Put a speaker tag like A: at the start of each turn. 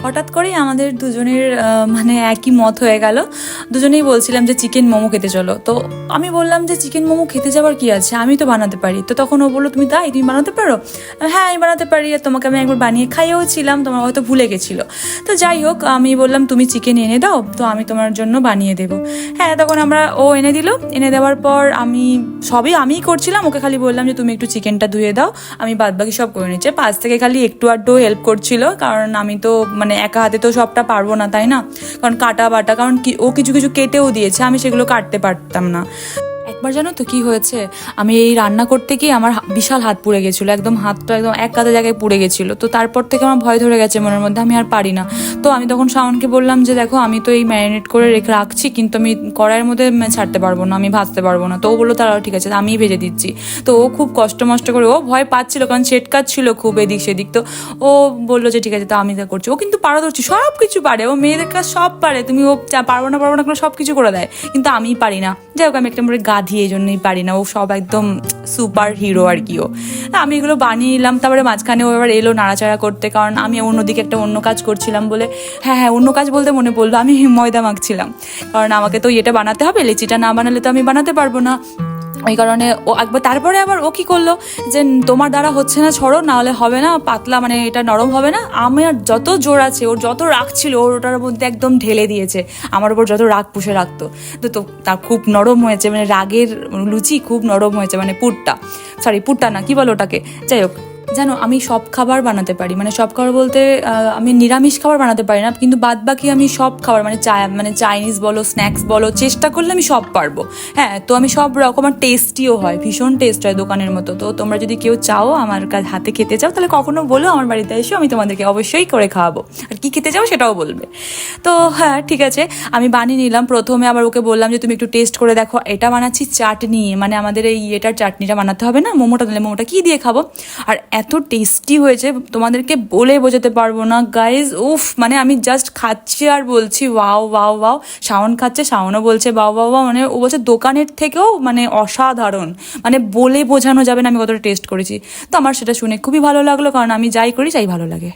A: হঠাৎ করেই আমাদের দুজনের মানে একই মত হয়ে গেল। দুজনেই বলছিলাম যে চিকেন মোমো খেতে চলো। তো আমি বললাম যে চিকেন মোমো খেতে যাওয়ার কি আছে, আমি তো বানাতে পারি। তো তখন ও বললো তুমি তুমি বানাতে পারো? হ্যাঁ আমি বানাতে পারি, আর তোমাকে আমি একবার বানিয়ে খাইয়েও ছিলাম, তোমার হয়তো ভুলে গেছিলো। তো যাই হোক, আমি বললাম তুমি চিকেন এনে দাও, তো আমি তোমার জন্য বানিয়ে দেবো। হ্যাঁ, তখন ও এনে দিল। এনে দেওয়ার পর সবই আমিই করছিলাম, ওকে খালি বললাম যে তুমি একটু চিকেনটা ধুয়ে দাও, আমি বাদবাকি সব করে নিচ্ছি। পাশ থেকে খালি একটু আধটু হেল্প করছিল, কারণ আমি তো মানে একা হাতে তো সবটা পারবো না, তাই না? কারণ কাটা বাটা, কারণ ও কিছু কিছু কেটেও দিয়েছে, আমি সেগুলো কাটতে পারতাম না। একবার জানো তো কি হয়েছে, আমি এই রান্না করতে গিয়ে আমার বিশাল হাত পুড়ে গেছিলো, একদম হাতটা একদম এক কাঁধে জায়গায় পুড়ে গেছিলো। তো তারপর থেকে আমার ভয় ধরে গেছে মনের মধ্যে, আমি আর পারি না। তো আমি তখন শাওনকে বললাম যে দেখো আমি তো এই ম্যারিনেট করে রেখে রাখছি, কিন্তু আমি কড়াইয়ের মধ্যে ছাড়তে পারবো না, আমি ভাজতে পারবো না। তো ও বললো তাহলে ঠিক আছে, আমিই ভেজে দিচ্ছি। তো ও খুব কষ্ট মষ্ট করে, ও ভয় পাচ্ছিল কারণ ছিল খুব এদিক সেদিক। তো ও বললো যে ঠিক আছে, তো আমি তা করছি। ও কিন্তু পারদর্শী, সব কিছু পারে, ও মেয়েদের কাজ সব পারে। তুমি ও পারবো না করে সব কিছু করে দেয়, কিন্তু আমিই পারি না। যাই হোক, আমি একটা গাধি, এই জন্যই পারি না। ও সব একদম সুপার হিরো আর কি। ও আমি এগুলো বানিয়ে নিলাম, তারপরে মাঝখানে ও এবার এলো নাড়াচাড়া করতে, কারণ আমি অন্যদিকে একটা অন্য কাজ করছিলাম বলে। হ্যাঁ, অন্য কাজ বলতে মনে পড়লো, আমি ময়দা মাখছিলাম, কারণ আমাকে তো এটা বানাতে হবে, লিচিটা না বানালে তো আমি বানাতে পারবো না। ওই কারণে ও একবার, তারপরে আবার ও কি করলো যে তোমার দ্বারা হচ্ছে না, ছড়ো, না হলে হবে না, পাতলা মানে এটা নরম হবে না। আমার যত জোর আছে, ওর যত রাগ ছিল, ওটার মধ্যে একদম ঢেলে দিয়েছে, আমার উপর যত রাগ পুষে রাখতো। তো তার খুব নরম হয়েছে, মানে রাগের লুচি খুব নরম হয়েছে, মানে পুরটা না, কি বলো ওটাকে। যাই হোক, জানো আমি সব খাবার বানাতে পারি, মানে সব খাবার বলতে আমি নিরামিষ খাবার বানাতে পারি না, কিন্তু বাদ বাকি আমি সব খাবার, মানে চাইনিজ বলো, স্ন্যাক্স বলো, চেষ্টা করলে আমি সব পারবো। হ্যাঁ, তো আমি সব রকম, আর টেস্টিও হয়, ভীষণ টেস্ট হয় দোকানের মতো। তো তোমরা যদি কেউ চাও আমার হাতে খেতে চাও, তাহলে কখনো বলো, আমার বাড়িতে এসো, আমি তোমাদেরকে অবশ্যই করে খাওয়াবো। আর কি খেতে চাও সেটাও বলবে। তো হ্যাঁ ঠিক আছে, আমি বানিয়ে নিলাম। প্রথমে আবার ওকে বললাম যে তুমি একটু টেস্ট করে দেখো, এটা বানাচ্ছি চাটনি, মানে আমাদের এই এটার চাটনিটা বানাতে হবে না, মোমোটা দিলে মোমোটা কি দিয়ে খাবো। আর এত টেস্টি হয়েছে, তোমাদেরকে বলে বোঝাতে পারবো না গাইজ। উফ, মানে আমি জাস্ট খাচ্ছি আর বলছি ওয়াও ওয়াও ওয়াও। শাওন খাচ্ছে, শাওনও বলছে ওয়াও ওয়াও ওয়াও, মানে ও বলছে দোকানের থেকেও মানে অসাধারণ, মানে বলে বোঝানো যাবে না আমি কতটা টেস্ট করেছি। তো আমার সেটা শুনে খুবই ভালো লাগলো, কারণ আমি যাই করি চাই ভালো লাগে।